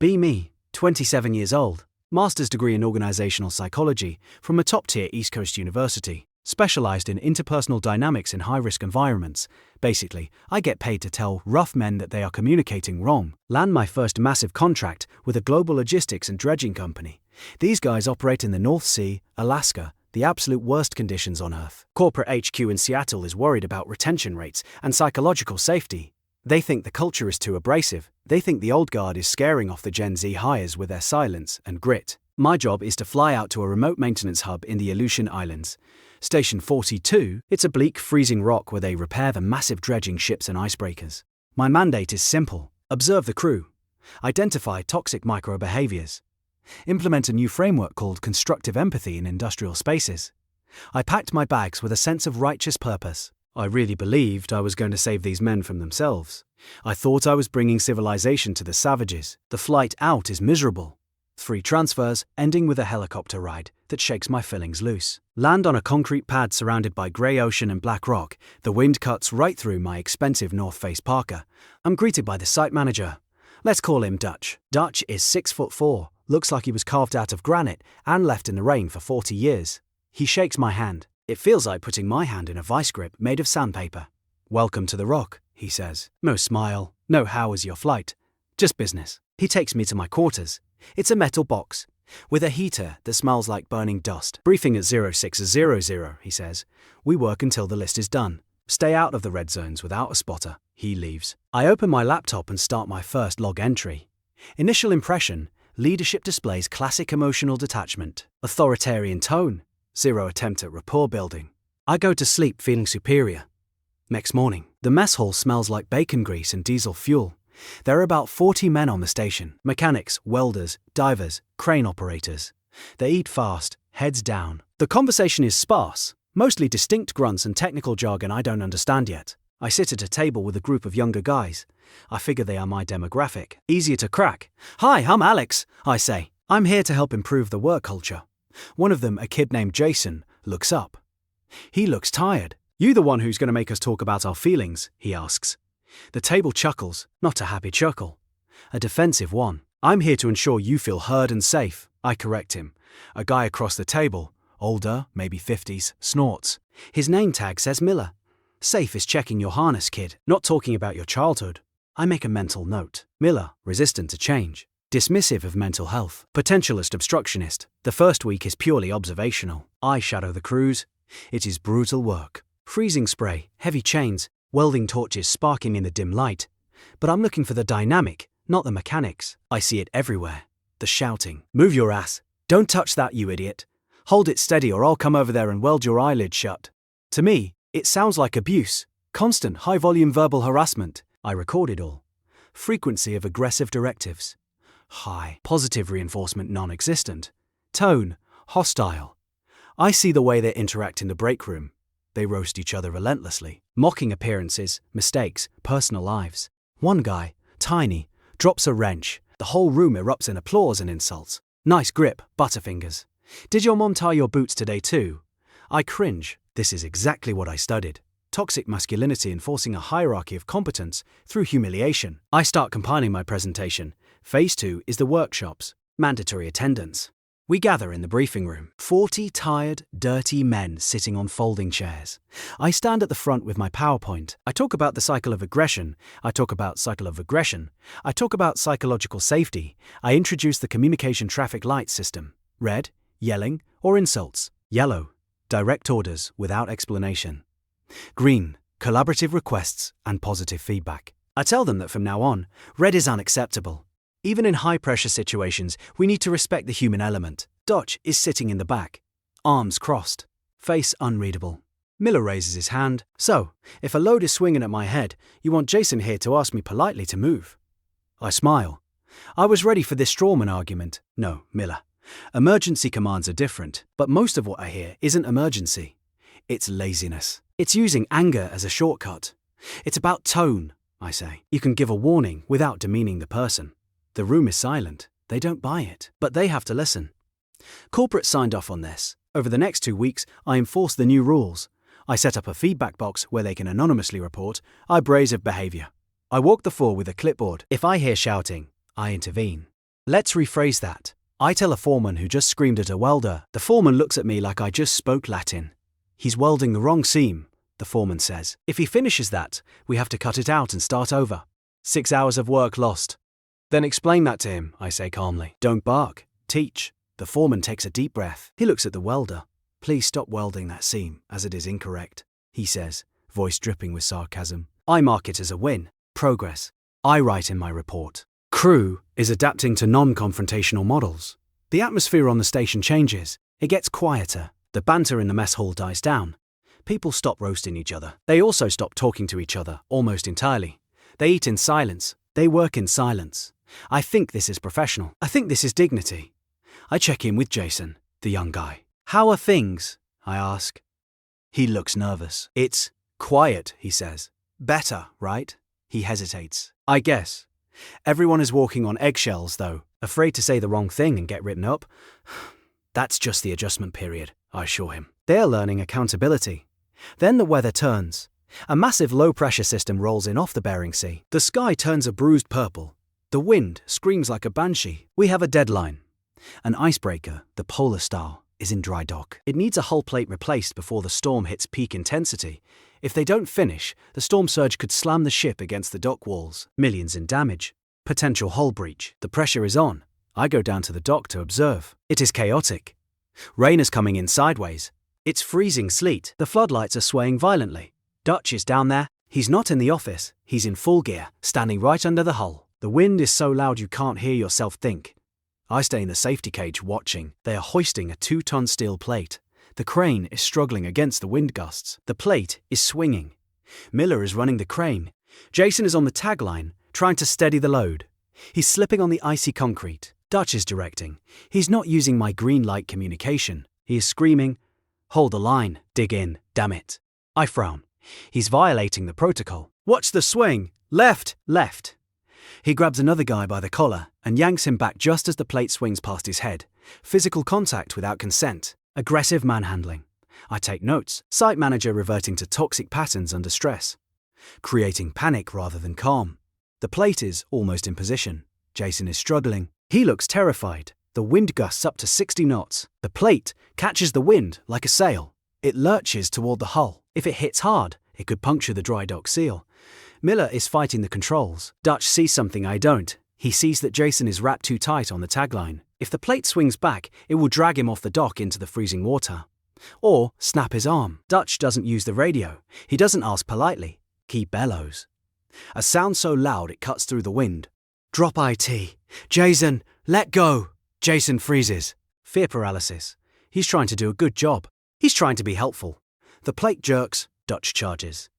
Be me, 27 years old, master's degree in organizational psychology from a top-tier East Coast university, specialized in interpersonal dynamics in high-risk environments. Basically, I get paid to tell rough men that they are communicating wrong. Land my first massive contract with a global logistics and dredging company. These guys operate in the North Sea, Alaska, the absolute worst conditions on Earth. Corporate HQ in Seattle is worried about retention rates and psychological safety. They think the culture is too abrasive. They think the old guard is scaring off the Gen Z hires with their silence and grit. My job is to fly out to a remote maintenance hub in the Aleutian Islands. Station 42, it's a bleak, freezing rock where they repair the massive dredging ships and icebreakers. My mandate is simple: observe the crew, identify toxic micro-behaviors, implement a new framework called constructive empathy in industrial spaces. I packed my bags with a sense of righteous purpose. I really believed I was going to save these men from themselves. I thought I was bringing civilization to the savages. The flight out is miserable. 3 transfers, ending with a helicopter ride that shakes my fillings loose. Land on a concrete pad surrounded by grey ocean and black rock. The wind cuts right through my expensive North Face parka. I'm greeted by the site manager. Let's call him Dutch. Dutch is 6'4", looks like he was carved out of granite and left in the rain for 40 years. He shakes my hand. It feels like putting my hand in a vice grip made of sandpaper. Welcome to the Rock, he says. No smile, no how was your flight. Just business. He takes me to my quarters. It's a metal box, with a heater that smells like burning dust. Briefing at 0600, he says. We work until the list is done. Stay out of the red zones without a spotter. He leaves. I open my laptop and start my first log entry. Initial impression: leadership displays classic emotional detachment. Authoritarian tone. 0 attempt at rapport building. I go to sleep feeling superior. Next morning, the mess hall smells like bacon grease and diesel fuel. There are about 40 men on the station. Mechanics, welders, divers, crane operators. They eat fast, heads down. The conversation is sparse, mostly distinct grunts and technical jargon I don't understand yet. I sit at a table with a group of younger guys. I figure they are my demographic. Easier to crack. Hi, I'm Alex, I say. I'm here to help improve the work culture. One of them, a kid named Jason, looks up. He looks tired. You the one who's going to make us talk about our feelings? He asks. The table chuckles, not a happy chuckle. A defensive one. I'm here to ensure you feel heard and safe, I correct him. A guy across the table, older, maybe 50s, snorts. His name tag says Miller. Safe is checking your harness, kid, not talking about your childhood. I make a mental note. Miller, resistant to change. Dismissive of mental health. Potentialist obstructionist. The first week is purely observational. I shadow the crews. It is brutal work. Freezing spray, heavy chains, welding torches sparking in the dim light. But I'm looking for the dynamic, not the mechanics. I see it everywhere. The shouting. Move your ass. Don't touch that, you idiot. Hold it steady or I'll come over there and weld your eyelid shut. To me, it sounds like abuse. Constant, high-volume verbal harassment. I record it all. Frequency of aggressive directives. High. Positive reinforcement non-existent. Tone. Hostile. I see the way they interact in the break room. They roast each other relentlessly, mocking appearances, mistakes, personal lives. One guy, tiny, drops a wrench. The whole room erupts in applause and insults. Nice grip, Butterfingers. Did your mom tie your boots today too? I cringe. This is exactly what I studied. Toxic masculinity enforcing a hierarchy of competence through humiliation. I start compiling my presentation. Phase 2 is the workshops. Mandatory attendance. We gather in the briefing room. 40 tired, dirty men sitting on folding chairs. I stand at the front with my PowerPoint. I talk about the cycle of aggression. I talk about psychological safety. I introduce the communication traffic light system. Red, yelling, or insults. Yellow, direct orders without explanation. Green, collaborative requests and positive feedback. I tell them that from now on, red is unacceptable. Even in high-pressure situations, we need to respect the human element. Dutch is sitting in the back, arms crossed, face unreadable. Miller raises his hand. So, if a load is swinging at my head, you want Jason here to ask me politely to move? I smile. I was ready for this strawman argument. No, Miller. Emergency commands are different, but most of what I hear isn't emergency. It's laziness. It's using anger as a shortcut. It's about tone, I say. You can give a warning without demeaning the person. The room is silent. They don't buy it, but they have to listen. Corporate signed off on this. Over the next 2 weeks, I enforce the new rules. I set up a feedback box where they can anonymously report abrasive behavior. I walk the floor with a clipboard. If I hear shouting, I intervene. Let's rephrase that. I tell a foreman who just screamed at a welder. The foreman looks at me like I just spoke Latin. He's welding the wrong seam, the foreman says. If he finishes that, we have to cut it out and start over. 6 hours of work lost. Then explain that to him, I say calmly. Don't bark. Teach. The foreman takes a deep breath. He looks at the welder. Please stop welding that seam, as it is incorrect, he says, voice dripping with sarcasm. I mark it as a win. Progress. I write in my report. Crew is adapting to non-confrontational models. The atmosphere on the station changes. It gets quieter. The banter in the mess hall dies down. People stop roasting each other. They also stop talking to each other, almost entirely. They eat in silence. They work in silence. I think this is professional. I think this is dignity. I check in with Jason, the young guy. How are things? I ask. He looks nervous. It's quiet, he says. Better, right? He hesitates. I guess. Everyone is walking on eggshells, though, afraid to say the wrong thing and get written up. That's just the adjustment period, I assure him. They're learning accountability. Then the weather turns. A massive low-pressure system rolls in off the Bering Sea. The sky turns a bruised purple. The wind screams like a banshee. We have a deadline. An icebreaker, the Polar Star, is in dry dock. It needs a hull plate replaced before the storm hits peak intensity. If they don't finish, the storm surge could slam the ship against the dock walls. Millions in damage. Potential hull breach. The pressure is on. I go down to the dock to observe. It is chaotic. Rain is coming in sideways. It's freezing sleet. The floodlights are swaying violently. Dutch is down there. He's not in the office. He's in full gear, standing right under the hull. The wind is so loud you can't hear yourself think. I stay in the safety cage watching. They are hoisting a 2-ton steel plate. The crane is struggling against the wind gusts. The plate is swinging. Miller is running the crane. Jason is on the tagline, trying to steady the load. He's slipping on the icy concrete. Dutch is directing. He's not using my green light communication. He is screaming, "Hold the line, dig in, damn it." I frown. He's violating the protocol. Watch the swing. Left, left. He grabs another guy by the collar and yanks him back just as the plate swings past his head. Physical contact without consent. Aggressive manhandling. I take notes. Site manager reverting to toxic patterns under stress. Creating panic rather than calm. The plate is almost in position. Jason is struggling. He looks terrified. The wind gusts up to 60 knots. The plate catches the wind like a sail. It lurches toward the hull. If it hits hard, it could puncture the dry dock seal. Miller is fighting the controls. Dutch sees something I don't. He sees that Jason is wrapped too tight on the tagline. If the plate swings back, it will drag him off the dock into the freezing water. Or snap his arm. Dutch doesn't use the radio. He doesn't ask politely. He bellows. A sound so loud it cuts through the wind. Drop IT. Jason, let go. Jason freezes. Fear paralysis. He's trying to do a good job. He's trying to be helpful. The plate jerks. Dutch charges.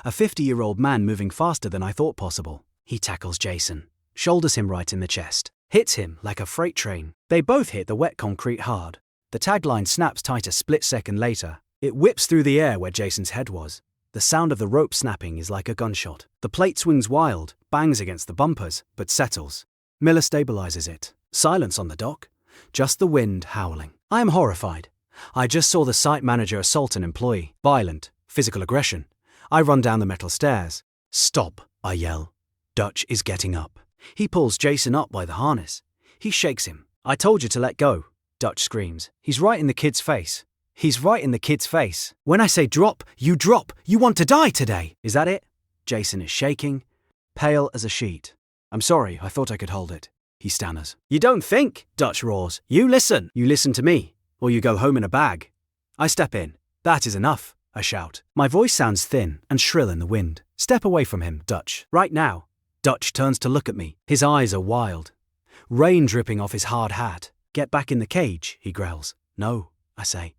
A 50-year-old man moving faster than I thought possible. He tackles Jason. Shoulders him right in the chest. Hits him like a freight train. They both hit the wet concrete hard. The tagline snaps tight a split second later. It whips through the air where Jason's head was. The sound of the rope snapping is like a gunshot. The plate swings wild, bangs against the bumpers, but settles. Miller stabilizes it. Silence on the dock. Just the wind howling. I am horrified. I just saw the site manager assault an employee. Violent, physical aggression. I run down the metal stairs. Stop, I yell. Dutch is getting up. He pulls Jason up by the harness. He shakes him. I told you to let go, Dutch screams. He's right in the kid's face. He's right in the kid's face. When I say drop. You want to die today. Is that it? Jason is shaking, pale as a sheet. I'm sorry, I thought I could hold it. He stammers. You don't think, Dutch roars. You listen. You listen to me, or you go home in a bag. I step in. That is enough, I shout. My voice sounds thin and shrill in the wind. Step away from him, Dutch. Right now. Dutch turns to look at me. His eyes are wild. Rain dripping off his hard hat. Get back in the cage, he growls. No, I say.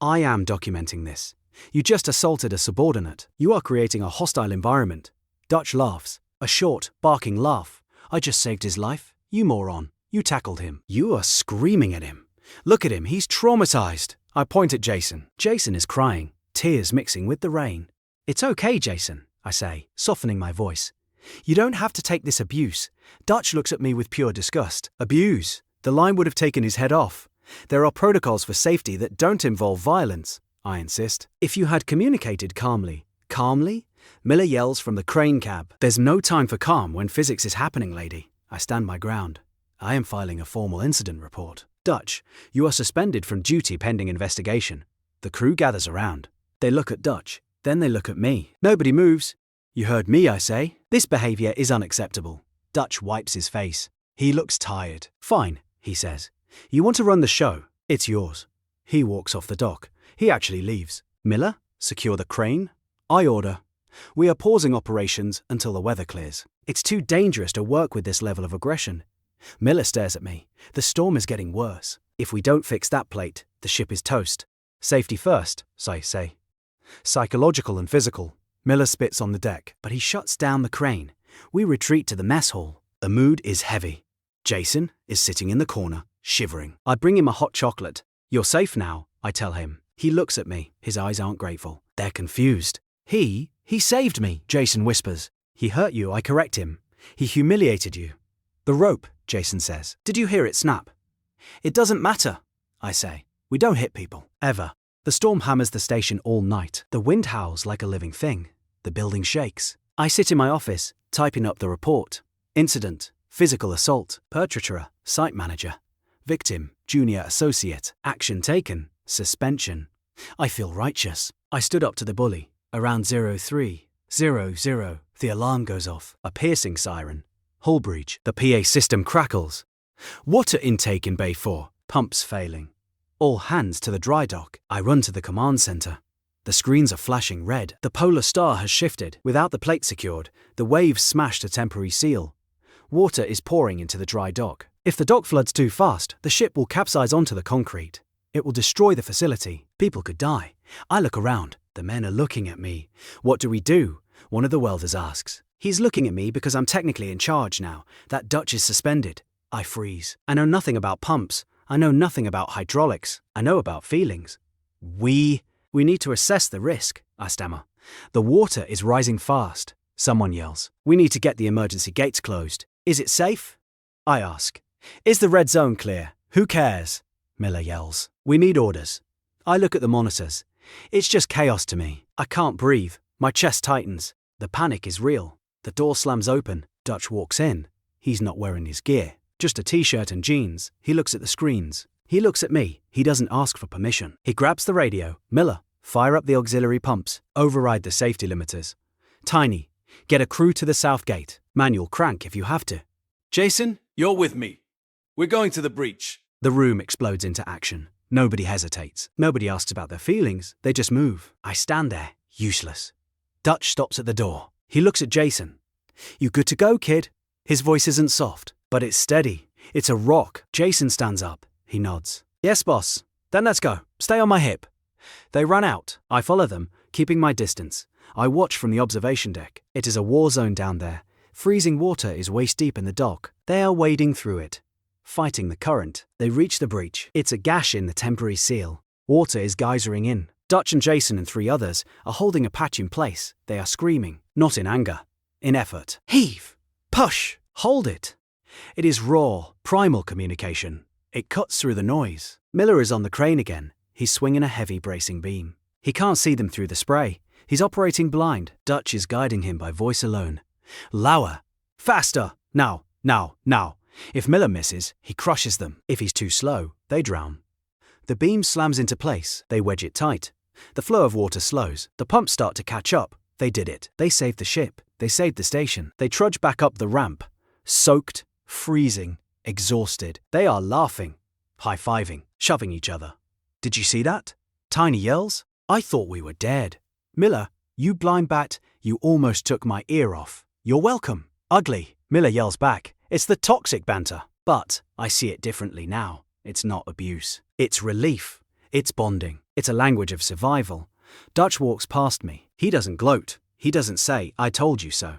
I am documenting this. You just assaulted a subordinate. You are creating a hostile environment. Dutch laughs. A short, barking laugh. I just saved his life. You moron. You tackled him. You are screaming at him. Look at him. He's traumatized. I point at Jason. Jason is crying, tears mixing with the rain. It's okay, Jason, I say, softening my voice. You don't have to take this abuse. Dutch looks at me with pure disgust. Abuse? The line would have taken his head off. There are protocols for safety that don't involve violence, I insist. If you had communicated calmly. Calmly? Miller yells from the crane cab. There's no time for calm when physics is happening, lady. I stand my ground. I am filing a formal incident report. Dutch, you are suspended from duty pending investigation. The crew gathers around. They look at Dutch, then they look at me. Nobody moves. You heard me, I say. This behavior is unacceptable. Dutch wipes his face. He looks tired. Fine, he says. You want to run the show? It's yours. He walks off the dock. He actually leaves. Miller, secure the crane. I order. We are pausing operations until the weather clears. It's too dangerous to work with this level of aggression. Miller stares at me. The storm is getting worse. If we don't fix that plate, the ship is toast. Safety first, I say. Psychological and physical. Miller spits on the deck, but he shuts down the crane. We retreat to the mess hall. The mood is heavy. Jason is sitting in the corner, shivering. I bring him a hot chocolate. You're safe now, I tell him. He looks at me. His eyes aren't grateful. They're confused. He saved me, Jason whispers. He hurt you, I correct him. He humiliated you. The rope, Jason says. Did you hear it snap? It doesn't matter, I say. We don't hit people, ever. The storm hammers the station all night. The wind howls like a living thing. The building shakes. I sit in my office, typing up the report. Incident, physical assault, perpetrator, site manager. Victim, junior associate. Action taken, suspension. I feel righteous. I stood up to the bully. Around 0300, the alarm goes off. A piercing siren. Hull breach. The PA system crackles. Water intake in Bay 4. Pumps failing. All hands to the dry dock. I run to the command center. The screens are flashing red. The polar star has shifted. Without the plate secured, the waves smashed a temporary seal. Water is pouring into the dry dock. If the dock floods too fast, the ship will capsize onto the concrete. It will destroy the facility. People could die. I look around. The men are looking at me. What do we do? One of the welders asks. He's looking at me because I'm technically in charge now. That Dutch is suspended. I freeze. I know nothing about pumps. I know nothing about hydraulics. I know about feelings. We need to assess the risk, I stammer. The water is rising fast. Someone yells. We need to get the emergency gates closed. Is it safe? I ask. Is the red zone clear? Who cares? Miller yells. We need orders. I look at the monitors. It's just chaos to me. I can't breathe. My chest tightens. The panic is real. The door slams open. Dutch walks in. He's not wearing his gear. Just a t-shirt and jeans. He looks at the screens. He looks at me. He doesn't ask for permission. He grabs the radio. Miller, fire up the auxiliary pumps. Override the safety limiters. Tiny, get a crew to the south gate. Manual crank if you have to. Jason, you're with me. We're going to the breach. The room explodes into action. Nobody hesitates. Nobody asks about their feelings. They just move. I stand there, useless. Dutch stops at the door. He looks at Jason. You good to go, kid? His voice isn't soft, but it's steady. It's a rock. Jason stands up. He nods. Yes, boss. Then let's go. Stay on my hip. They run out. I follow them, keeping my distance. I watch from the observation deck. It is a war zone down there. Freezing water is waist deep in the dock. They are wading through it. Fighting the current, they reach the breach. It's a gash in the temporary seal. Water is geysering in. Dutch and Jason and 3 others are holding a patch in place. They are screaming, not in anger, in effort. Heave! Push! Hold it! It is raw, primal communication. It cuts through the noise. Miller is on the crane again. He's swinging a heavy bracing beam. He can't see them through the spray. He's operating blind. Dutch is guiding him by voice alone. Lower! Faster! Now! Now! Now! If Miller misses, he crushes them. If he's too slow, they drown. The beam slams into place. They wedge it tight. The flow of water slows. The pumps start to catch up. They did it. They saved the ship. They saved the station. They trudge back up the ramp. Soaked, freezing, exhausted. They are laughing, high-fiving, shoving each other. Did you see that? Tiny yells. I thought we were dead. Miller, you blind bat, you almost took my ear off. You're welcome. Ugly. Miller yells back. It's the toxic banter. But I see it differently now. It's not abuse. It's relief. It's bonding. It's a language of survival. Dutch walks past me. He doesn't gloat. He doesn't say, I told you so.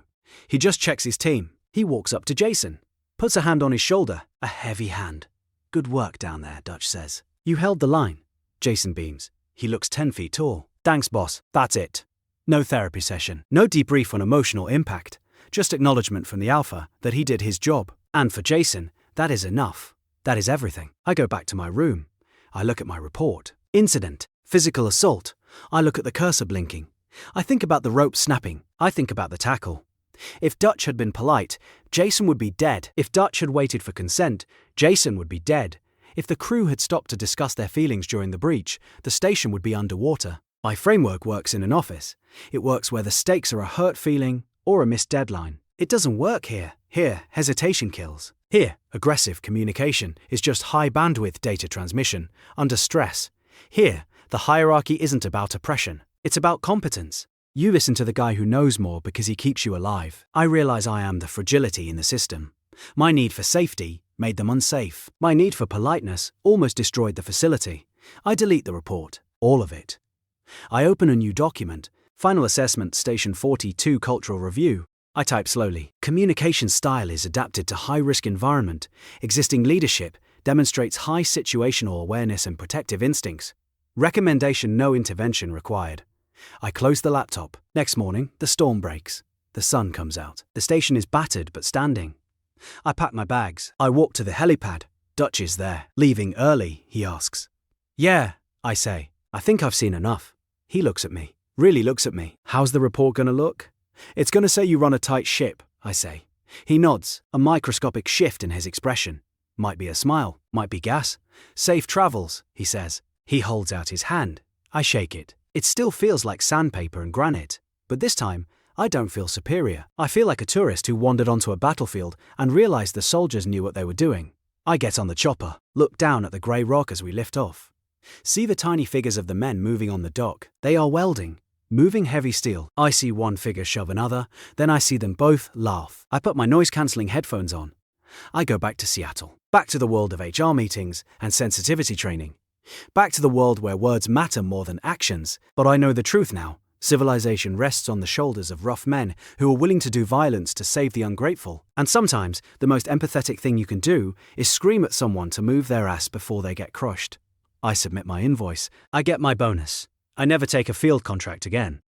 He just checks his team. He walks up to Jason. Puts a hand on his shoulder. A heavy hand. Good work down there, Dutch says. You held the line. Jason beams. He looks 10 feet tall. Thanks, boss. That's it. No therapy session. No debrief on emotional impact. Just acknowledgement from the alpha that he did his job. And for Jason, that is enough. That is everything. I go back to my room. I look at my report. Incident. Physical assault. I look at the cursor blinking. I think about the rope snapping. I think about the tackle. If Dutch had been polite, Jason would be dead. If Dutch had waited for consent, Jason would be dead. If the crew had stopped to discuss their feelings during the breach, the station would be underwater. My framework works in an office. It works where the stakes are a hurt feeling or a missed deadline. It doesn't work here. Here, hesitation kills. Here, aggressive communication is just high bandwidth data transmission, under stress. Here, the hierarchy isn't about oppression. It's about competence. You listen to the guy who knows more because he keeps you alive. I realize I am the fragility in the system. My need for safety made them unsafe. My need for politeness almost destroyed the facility. I delete the report, all of it. I open a new document, Final Assessment Station 42 Cultural Review. I type slowly. Communication style is adapted to high-risk environment. Existing leadership demonstrates high situational awareness and protective instincts. Recommendation: no intervention required. I close the laptop. Next morning, the storm breaks. The sun comes out. The station is battered but standing. I pack my bags. I walk to the helipad. Dutch is there. Leaving early, he asks. Yeah, I say. I think I've seen enough. He looks at me. Really looks at me. How's the report gonna look? It's gonna say you run a tight ship, I say. He nods, a microscopic shift in his expression. Might be a smile, might be gas. Safe travels, he says. He holds out his hand. I shake it. It still feels like sandpaper and granite, but this time, I don't feel superior. I feel like a tourist who wandered onto a battlefield and realized the soldiers knew what they were doing. I get on the chopper, look down at the grey rock as we lift off. See the tiny figures of the men moving on the dock. They are welding, moving heavy steel. I see one figure shove another, then I see them both laugh. I put my noise-cancelling headphones on. I go back to Seattle, back to the world of HR meetings and sensitivity training. Back to the world where words matter more than actions. But I know the truth now. Civilization rests on the shoulders of rough men who are willing to do violence to save the ungrateful. And sometimes, the most empathetic thing you can do is scream at someone to move their ass before they get crushed. I submit my invoice. I get my bonus. I never take a field contract again.